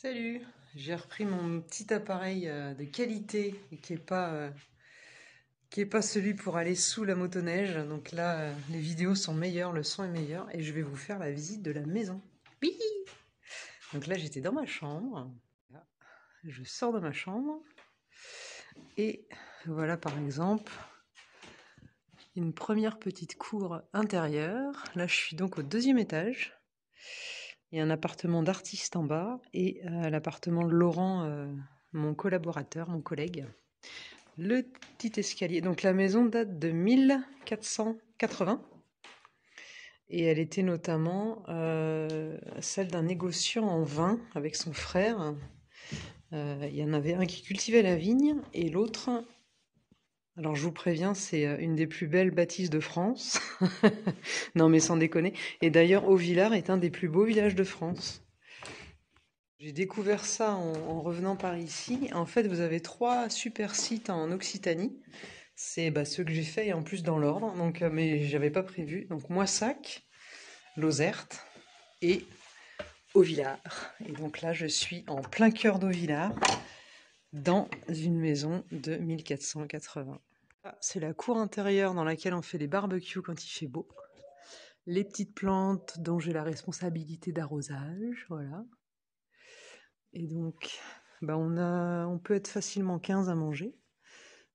Salut, j'ai repris mon petit appareil de qualité et qui est pas celui pour aller sous la motoneige. Donc là, les vidéos sont meilleures, le son est meilleur et je vais vous faire la visite de la maison. Oui. Donc là, j'étais dans ma chambre. Là, je sors de ma chambre et voilà par exemple une première petite cour intérieure. Là, je suis donc au deuxième étage. Il y a un appartement d'artiste en bas et l'appartement de Laurent, mon collaborateur, mon collègue. Le petit escalier. Donc la maison date de 1480 et elle était notamment celle d'un négociant en vin avec son frère. Il y en avait un qui cultivait la vigne et l'autre, alors je vous préviens, c'est une des plus belles bâtisses de France. Non mais sans déconner. Et d'ailleurs, Auvillard est un des plus beaux villages de France. J'ai découvert ça en revenant par ici. En fait, vous avez 3 super sites en Occitanie. C'est ceux que j'ai fait et en plus dans l'ordre. Donc, mais j'avais pas prévu. Donc Moissac, Lozerte et Auvillard. Et donc là, je suis en plein cœur d'Auvillard, dans une maison de 1480. Ah, c'est la cour intérieure dans laquelle on fait les barbecues quand il fait beau. Les petites plantes dont j'ai la responsabilité d'arrosage, voilà. Et donc, on peut être facilement 15 à manger.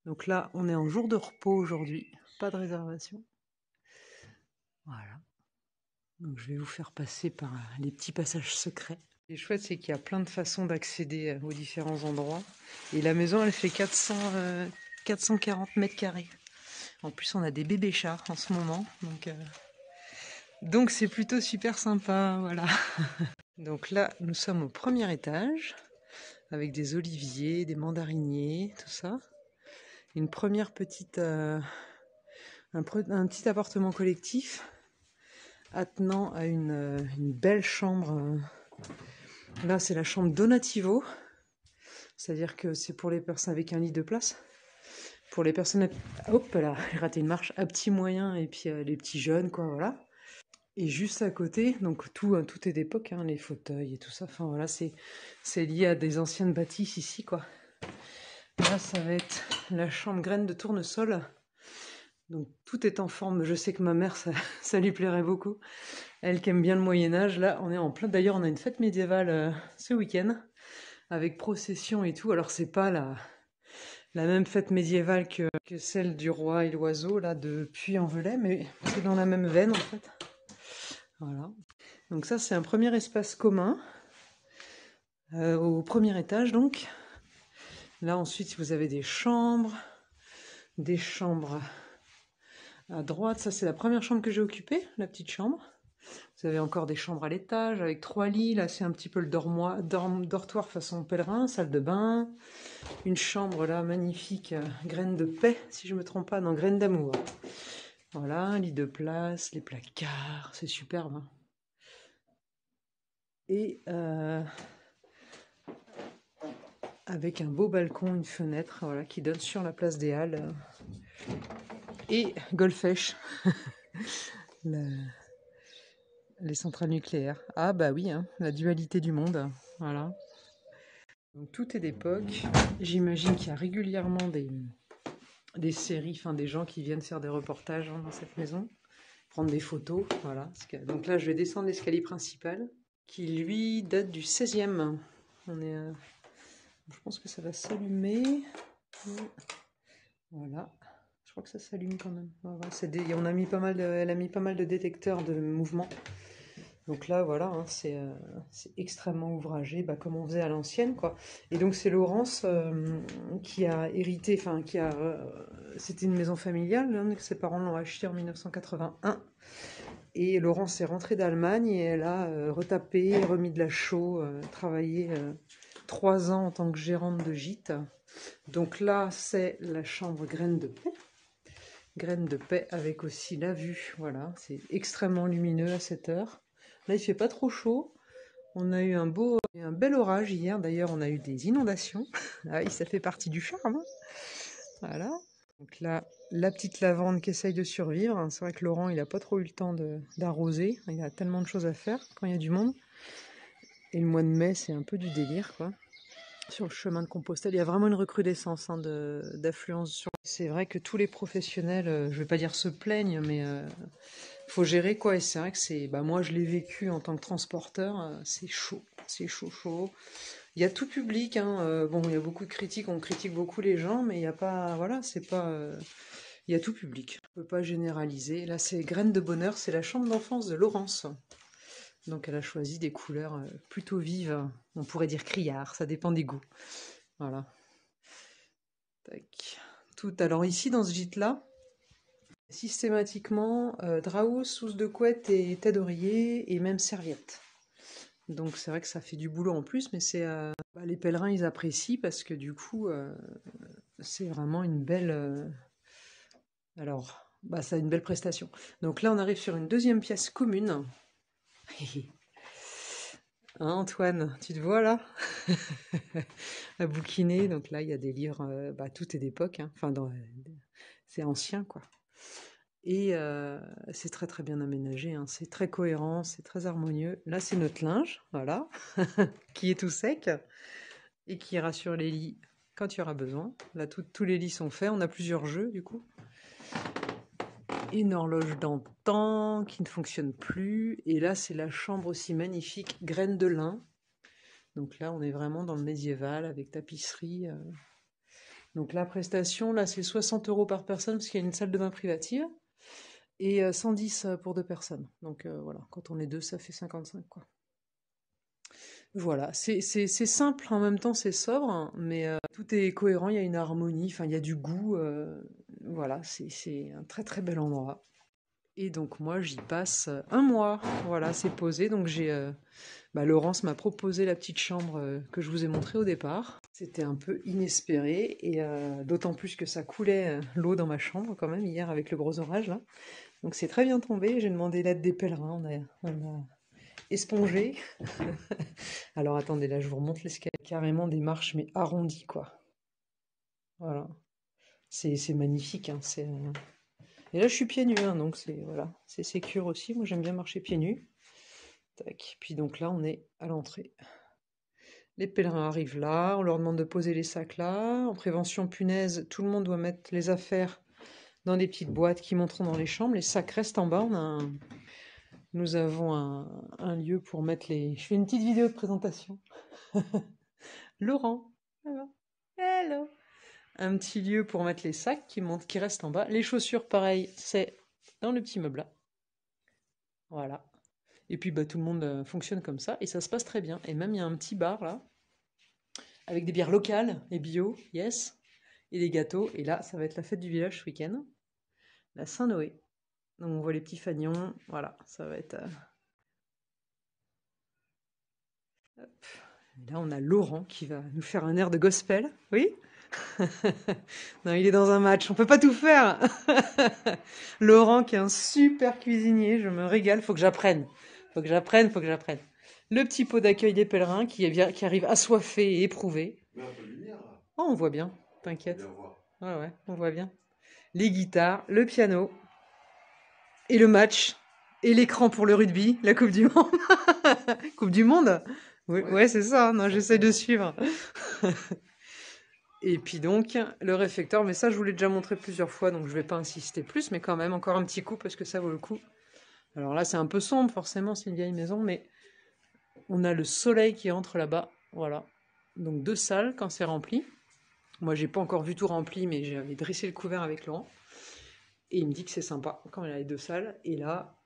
Donc là, on est en jour de repos aujourd'hui, pas de réservation. Voilà. Donc je vais vous faire passer par les petits passages secrets. Ce qui est chouette, c'est qu'il y a plein de façons d'accéder aux différents endroits. Et la maison, elle fait 440 mètres carrés. En plus, on a des bébés chats en ce moment. Donc c'est plutôt super sympa, voilà. Donc là, nous sommes au premier étage, avec des oliviers, des mandariniers, tout ça. Une première petite... un petit appartement collectif attenant à une belle chambre. Là, c'est la chambre Donativo, c'est-à-dire que c'est pour les personnes avec un lit de place. Pour les personnes, hop là, j'ai raté une marche, à petits moyens et puis les petits jeunes, quoi, voilà. Et juste à côté, donc tout est d'époque, hein, les fauteuils et tout ça. Enfin voilà, c'est lié à des anciennes bâtisses ici, quoi. Là, ça va être la chambre graine de tournesol. Donc tout est en forme. Je sais que ma mère, ça lui plairait beaucoup. Elle qui aime bien le Moyen-Âge. Là, on est en plein. D'ailleurs, on a une fête médiévale ce week-end avec procession et tout. Alors, c'est pas la même fête médiévale que celle du roi et l'oiseau, là, de Puy-en-Velay, mais c'est dans la même veine, en fait. Voilà. Donc ça, c'est un premier espace commun au premier étage, donc. Là, ensuite, vous avez des chambres à droite. Ça, c'est la première chambre que j'ai occupée, la petite chambre. Vous avez encore des chambres à l'étage avec 3 lits. Là, c'est un petit peu le dortoir façon pèlerin, salle de bain. Une chambre là, magnifique, graine de paix, si je ne me trompe pas, non, graine d'amour. Voilà, un lit de place, les placards, c'est superbe. Hein. Et avec un beau balcon, une fenêtre, voilà, qui donne sur la place des Halles. Et Golfech. Les centrales nucléaires. Ah bah oui, hein, la dualité du monde. Voilà. Donc tout est d'époque. J'imagine qu'il y a régulièrement des séries, enfin des gens qui viennent faire des reportages dans cette maison, prendre des photos. Voilà. Donc là, je vais descendre l'escalier principal, qui lui date du 16e. Je pense que ça va s'allumer. Voilà. Je crois que ça s'allume quand même. Voilà. Elle a mis pas mal de détecteurs de mouvement. Donc là, voilà, hein, c'est extrêmement ouvragé, comme on faisait à l'ancienne, quoi. Et donc c'est Laurence qui a hérité, enfin c'était une maison familiale, hein, ses parents l'ont achetée en 1981. Et Laurence est rentrée d'Allemagne et elle a retapé, remis de la chaux, travaillé 3 ans en tant que gérante de gîte. Donc là, c'est la chambre graine de paix. Graine de paix avec aussi la vue, voilà, c'est extrêmement lumineux à cette heure. Là, il fait pas trop chaud. On a eu un bel orage hier. D'ailleurs, on a eu des inondations. Ah oui, ça fait partie du charme. Hein. Voilà. Donc là, la petite lavande qui essaye de survivre. C'est vrai que Laurent, il n'a pas trop eu le temps d'arroser. Il a tellement de choses à faire quand il y a du monde. Et le mois de mai, c'est un peu du délire, quoi. Sur le chemin de Compostelle, il y a vraiment une recrudescence hein, d'affluence. C'est vrai que tous les professionnels, je vais pas dire se plaignent, mais faut gérer quoi. Et c'est vrai que c'est, bah moi je l'ai vécu en tant que transporteur, c'est chaud, chaud. Il y a tout public, hein, bon il y a beaucoup de critiques, on critique beaucoup les gens, mais il y a pas, voilà, c'est pas, il y a tout public. On peut pas généraliser. Là c'est Graines de Bonheur, c'est la chambre d'enfance de Laurence. Donc elle a choisi des couleurs plutôt vives. On pourrait dire criard, ça dépend des goûts. Voilà. Tac. Tout. Alors ici dans ce gîte-là, systématiquement draus, housse de couette et tête d'oreiller et même serviette. Donc c'est vrai que ça fait du boulot en plus, mais c'est les pèlerins ils apprécient parce que du coup c'est vraiment une belle. Alors ça a une belle prestation. Donc là on arrive sur une deuxième pièce commune. Hein, Antoine, tu te vois là à bouquiner. Donc là, il y a des livres, tout est d'époque. Hein. Enfin, c'est ancien, quoi. Et c'est très très bien aménagé. Hein. C'est très cohérent, c'est très harmonieux. Là, c'est notre linge, voilà, qui est tout sec et qui rassure les lits quand il y aura besoin. Là, tous les lits sont faits. On a plusieurs jeux, du coup. Une horloge d'antan qui ne fonctionne plus. Et là, c'est la chambre aussi magnifique, graine de lin. Donc là, on est vraiment dans le médiéval avec tapisserie. Donc la prestation, là, c'est 60 € par personne parce qu'il y a une salle de bain privative et 110 pour deux personnes. Donc voilà, quand on est deux, ça fait 55 quoi. Voilà, c'est simple, en même temps c'est sobre, hein, mais tout est cohérent, il y a une harmonie, enfin il y a du goût. Voilà, c'est un très très bel endroit. Et donc moi j'y passe un mois. Voilà, c'est posé. Donc Laurence m'a proposé la petite chambre que je vous ai montrée au départ. C'était un peu inespéré et d'autant plus que ça coulait l'eau dans ma chambre quand même hier avec le gros orage là. Donc c'est très bien tombé. J'ai demandé l'aide des pèlerins. On a espongé. Alors attendez, là je vous remonte l'escalier. Carrément des marches mais arrondies quoi. Voilà. C'est magnifique. Hein, Et là je suis pieds nus, hein, donc c'est sécure aussi. Moi j'aime bien marcher pieds nus. Tac. Puis donc là on est à l'entrée. Les pèlerins arrivent là, on leur demande de poser les sacs là. En prévention punaise, tout le monde doit mettre les affaires dans des petites boîtes qui monteront dans les chambres. Les sacs restent en bas. Nous avons un lieu pour mettre les... Je fais une petite vidéo de présentation. Laurent. Hello. Hello. Un petit lieu pour mettre les sacs qui restent en bas. Les chaussures, pareil, c'est dans le petit meuble là. Voilà. Et puis tout le monde fonctionne comme ça et ça se passe très bien. Et même il y a un petit bar là avec des bières locales et bio, yes, et des gâteaux. Et là, ça va être la fête du village ce week-end, la Saint-Noé. Donc on voit les petits fanions, voilà, ça va être... Hop. Et là, on a Laurent qui va nous faire un air de gospel, oui. Non, il est dans un match, on peut pas tout faire. Laurent qui est un super cuisinier, je me régale, faut que j'apprenne. Faut que j'apprenne. Le petit pot d'accueil des pèlerins qui arrive assoiffé et éprouvé. Mais un peu de lumière là. Oh, on voit bien, t'inquiète. Bien voir. Ouais, on voit bien. Les guitares, le piano, et le match, et l'écran pour le rugby, la Coupe du Monde. Coupe du Monde? Oui, ouais, c'est ça, non, j'essaie de suivre. Et puis donc, le réfecteur, mais ça je vous l'ai déjà montré plusieurs fois, donc je vais pas insister plus, mais quand même, encore un petit coup, parce que ça vaut le coup. Alors là, c'est un peu sombre, forcément, c'est une vieille maison, mais on a le soleil qui entre là-bas, voilà. Donc 2 salles quand c'est rempli. Moi, j'ai pas encore vu tout rempli, mais j'avais dressé le couvert avec Laurent. Et il me dit que c'est sympa quand il a les 2 salles. Et là,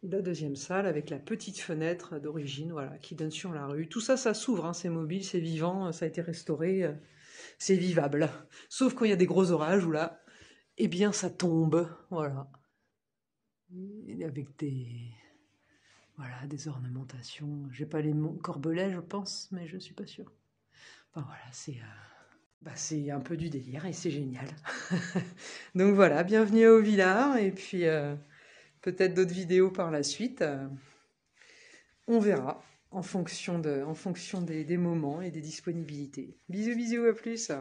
la deuxième salle avec la petite fenêtre d'origine, voilà, qui donne sur la rue. Tout ça, ça s'ouvre, hein, c'est mobile, c'est vivant, ça a été restauré, c'est vivable. Sauf quand il y a des gros orages où là, eh bien, ça tombe, voilà. Et avec des ornementations. J'ai pas les mots corbelets, je pense, mais je suis pas sûre. Enfin voilà, c'est un peu du délire et c'est génial. Donc voilà, bienvenue au Villard et puis peut-être d'autres vidéos par la suite. On verra en fonction des moments et des disponibilités. Bisous, bisous, à plus.